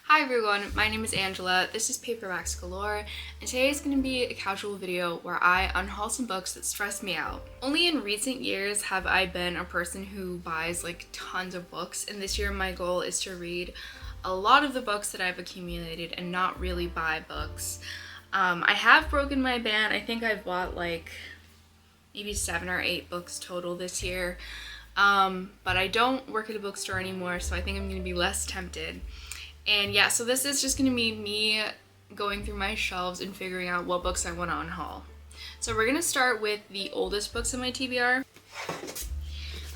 Hi everyone, my name is Angela, this is Paperbacks Galore, and today is going to be a casual video where I unhaul some books that stress me out. Only in recent years have I been a person who buys like tons of books, and this year my goal is to read a lot of the books that I've accumulated and not really buy books. I have broken my ban. I think I've bought like maybe 7 or 8 books total this year, but I don't work at a bookstore anymore, so I think I'm going to be less tempted. And yeah, so this is just going to be me going through my shelves and figuring out what books I want to unhaul. So we're going to start with the oldest books in my TBR.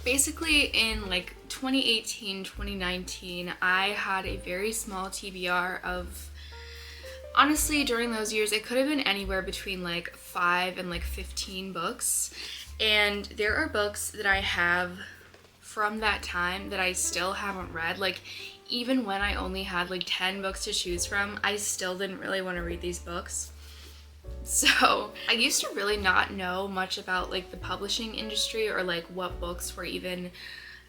Basically in like 2018, 2019, I had a very small TBR of, honestly, during those years, it could have been anywhere between like 5 and like 15 books. And there are books that I have from that time that I still haven't read. Like, even when I only had like 10 books to choose from, I still didn't really want to read these books. So I used to really not know much about like the publishing industry or like what books were even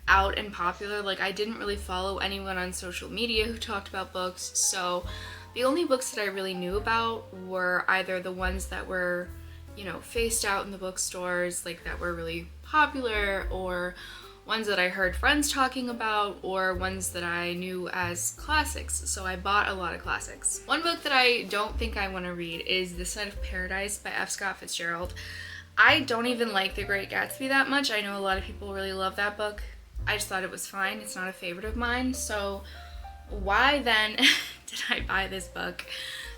out and popular. Like, I didn't really follow anyone on social media who talked about books, so the only books that I really knew about were either the ones that were, you know, faced out in the bookstores, like that were really popular, or ones that I heard friends talking about, or ones that I knew as classics. So I bought a lot of classics. One book that I don't think I want to read is This Side of Paradise by F. Scott Fitzgerald. I don't even like The Great Gatsby that much. I know a lot of people really love that book. I just thought it was fine. It's not a favorite of mine, so why then did I buy this book?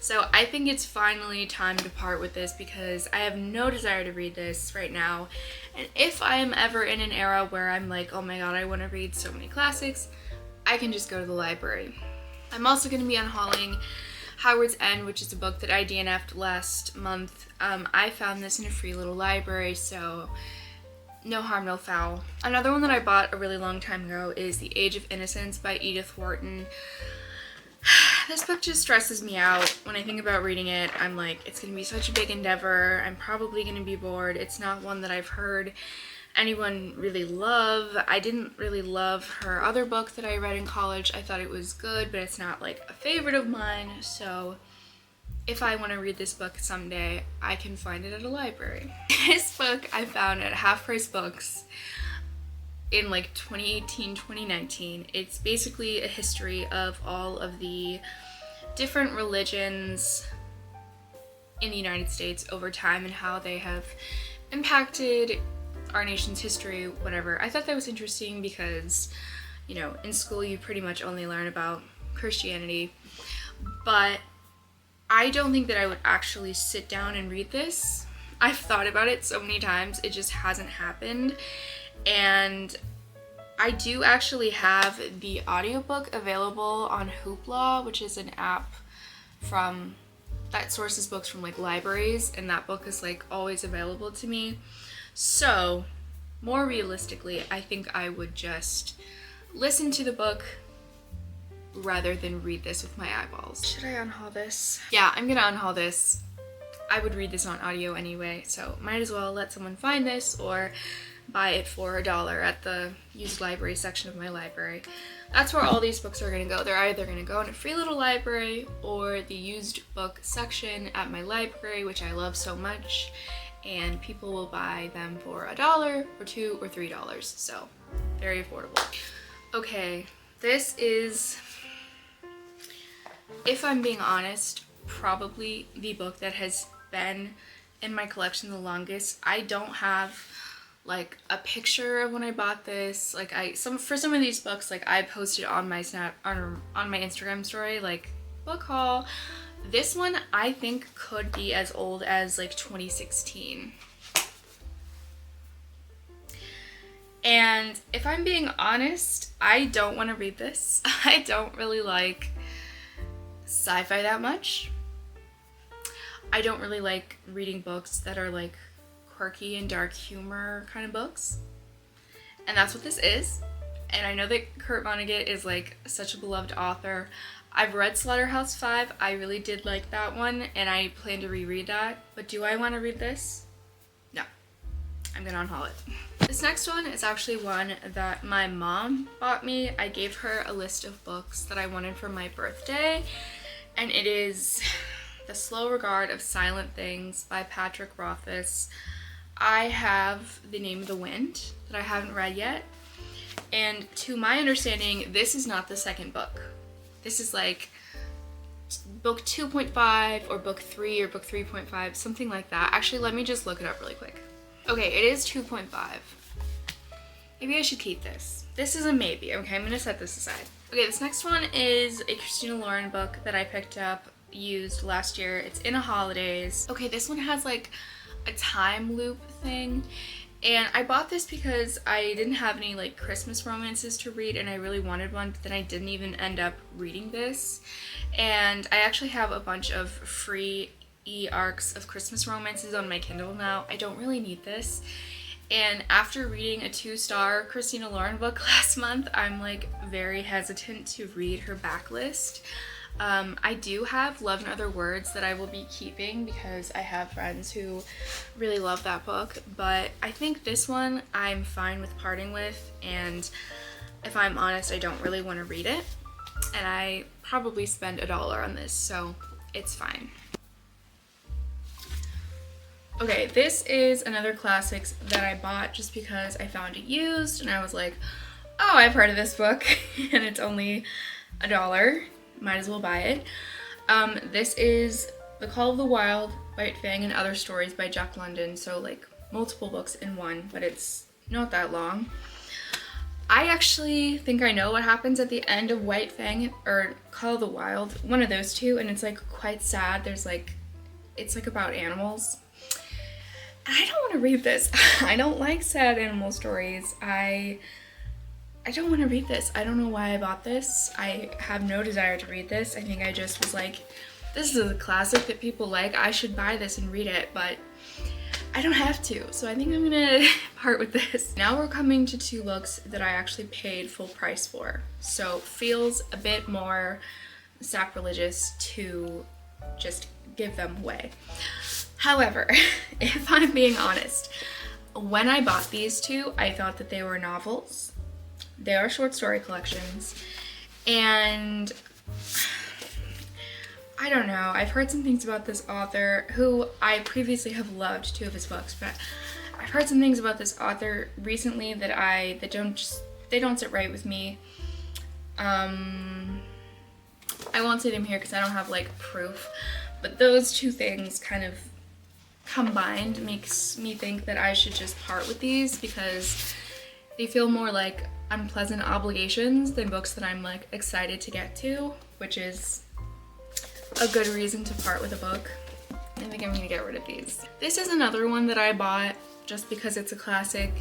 So I think it's finally time to part with this because I have no desire to read this right now. And if I am ever in an era where I'm like, oh my god, I want to read so many classics, I can just go to the library. I'm also going to be unhauling Howard's End, which is a book that I DNF'd last month. I found this in a free little library, so no harm, no foul. Another one that I bought a really long time ago is The Age of Innocence by Edith Wharton. This book just stresses me out. When I think about reading it, I'm like, it's gonna be such a big endeavor. I'm probably gonna be bored. It's not one that I've heard anyone really love. I didn't really love her other book that I read in college. I thought it was good, but it's not like a favorite of mine. So if I want to read this book someday, I can find it at a library. This book I found at Half Price Books in like 2018, 2019. It's basically a history of all of the different religions in the United States over time and how they have impacted our nation's history, whatever. I thought that was interesting because, you know, in school you pretty much only learn about Christianity, but I don't think that I would actually sit down and read this. I've thought about it so many times, it just hasn't happened. And I do actually have the audiobook available on Hoopla, which is an app from that sources books from like libraries, and that book is like always available to me. So more realistically, I think I would just listen to the book rather than read this with my eyeballs. Should I unhaul this? Yeah, I'm gonna unhaul this. I would read this on audio anyway, so might as well let someone find this or buy it for $1 at the used library section of my library. That's where all these books are gonna go. They're either gonna go in a free little library or the used book section at my library, which I love so much, and people will buy them for $1 or $2 or $3, so very affordable. Okay, this is, if I'm being honest, probably the book that has been in my collection the longest. I don't have like a picture of when I bought this. Like for some of these books, like I posted on my on my Instagram story, like book haul. This one I think could be as old as like 2016. And if I'm being honest, I don't want to read this. I don't really like sci-fi that much. I don't really like reading books that are like quirky and dark humor kind of books. And that's what this is. And I know that Kurt Vonnegut is like such a beloved author. I've read Slaughterhouse-Five. I really did like that one, and I plan to reread that. But do I want to read this? No. I'm gonna unhaul it. This next one is actually one that my mom bought me. I gave her a list of books that I wanted for my birthday, and it is The Slow Regard of Silent Things by Patrick Rothfuss. I have The Name of the Wind that I haven't read yet, and to my understanding, this is not the second book. This is like book 2.5 or book 3 or book 3.5, something like that. Actually, let me just look it up really quick. Okay, it is 2.5. Maybe I should keep this. This is a maybe. Okay, I'm gonna set this aside. Okay, this next one is a Christina Lauren book that I picked up used last year. It's In a Holidays. Okay, this one has like a time loop thing, and I bought this because I didn't have any like Christmas romances to read, and I really wanted one, but then I didn't even end up reading this. And I actually have a bunch of free e-arcs of Christmas romances on my Kindle now. I don't really need this. And after reading a 2-star Christina Lauren book last month, I'm like very hesitant to read her backlist. I do have Love in Other Words that I will be keeping because I have friends who really love that book, but I think this one I'm fine with parting with, and if I'm honest, I don't really want to read it, and I probably spend $1 on this, so it's fine. Okay, this is another classics that I bought just because I found it used and I was like, oh, I've heard of this book and it's only $1. Might as well buy it. This is The Call of the Wild, White Fang, and Other Stories by Jack London. So like multiple books in one, but it's not that long. I actually think I know what happens at the end of White Fang or Call of the Wild, one of those two, and it's like quite sad. There's like, it's like about animals. I don't want to read this. I don't like sad animal stories. I don't want to read this. I don't know why I bought this. I have no desire to read this. I think I just was like, this is a classic that people like. I should buy this and read it, but I don't have to. So I think I'm gonna part with this. Now we're coming to 2 books that I actually paid full price for. So feels a bit more sacrilegious to just give them away. However, if I'm being honest, when I bought these 2, I thought that they were novels. They are short story collections, and I don't know, I've heard some things about this author who I previously have loved 2 of his books, but I've heard some things about this author recently that don't sit right with me. I won't say them here because I don't have like proof, but those 2 things kind of combined makes me think that I should just part with these because they feel more like unpleasant obligations than books that I'm like excited to get to, which is a good reason to part with a book. I think I'm gonna get rid of these. This is another one that I bought just because it's a classic,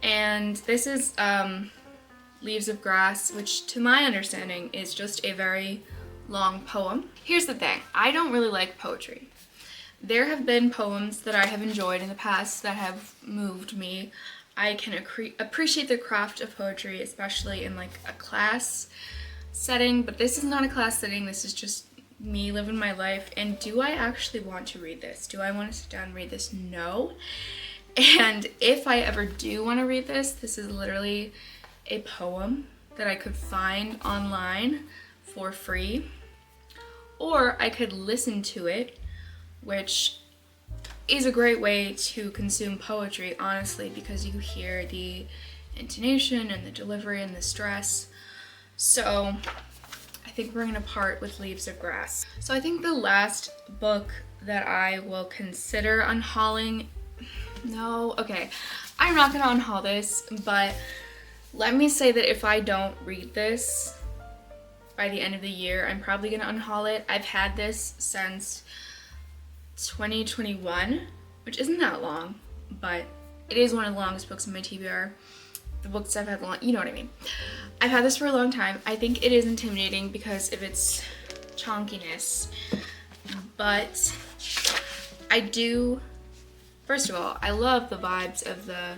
and this is Leaves of Grass, which to my understanding is just a very long poem. Here's the thing, I don't really like poetry. There have been poems that I have enjoyed in the past that have moved me. I can appreciate the craft of poetry, especially in like a class setting, but this is not a class setting, this is just me living my life. And do I actually want to read this? Do I want to sit down and read this? No. And if I ever do want to read this, this is literally a poem that I could find online for free, or I could listen to it, which is a great way to consume poetry, honestly, because you hear the intonation and the delivery and the stress. So I think we're gonna part with Leaves of Grass. So I think the last book that I will consider unhauling, no, okay, I'm not gonna unhaul this, but let me say that if I don't read this by the end of the year, I'm probably gonna unhaul it. I've had this since 2021, which isn't that long, but it is one of the longest books in my TBR. The books I've had long, you know what I mean. I've had this for a long time. I think it is intimidating because of its chonkiness, but I do, first of all, I love the vibes of the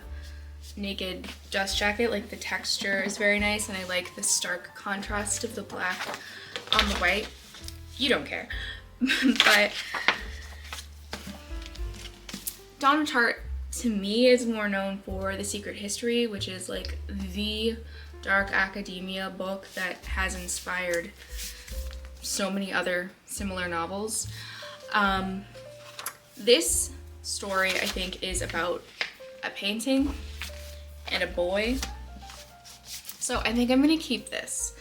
naked dust jacket. Like the texture is very nice, and I like the stark contrast of the black on the white. You don't care. But Dawn of to me is more known for The Secret History, which is like the dark academia book that has inspired so many other similar novels. This story, I think, is about a painting and a boy. So I think I'm gonna keep this,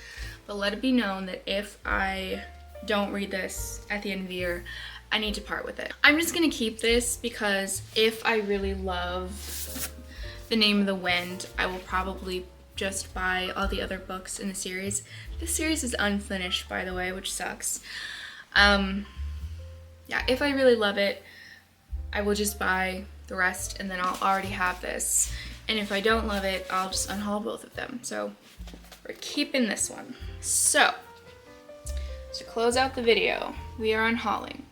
but let it be known that if I don't read this at the end of the year, I need to part with it. I'm just gonna keep this because if I really love The Name of the Wind, I will probably just buy all the other books in the series. This series is unfinished, by the way, which sucks. Yeah, if I really love it, I will just buy the rest and then I'll already have this. And if I don't love it, I'll just unhaul both of them. So we're keeping this one. So to close out the video, we are unhauling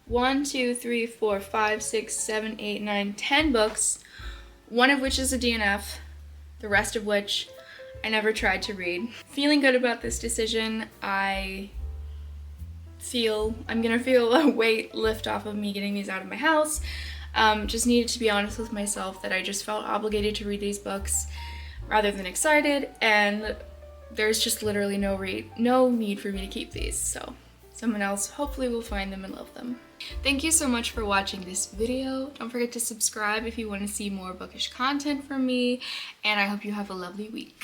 1, 2, 3, 4, 5, 6, 7, 8, 9, 10 books, one of which is a DNF, the rest of which I never tried to read. Feeling good about this decision. I'm gonna feel a weight lift off of me getting these out of my house. Just needed to be honest with myself that I just felt obligated to read these books rather than excited, and there's just literally no need for me to keep these, so someone else hopefully will find them and love them. Thank you so much for watching this video. Don't forget to subscribe if you want to see more bookish content from me, and I hope you have a lovely week.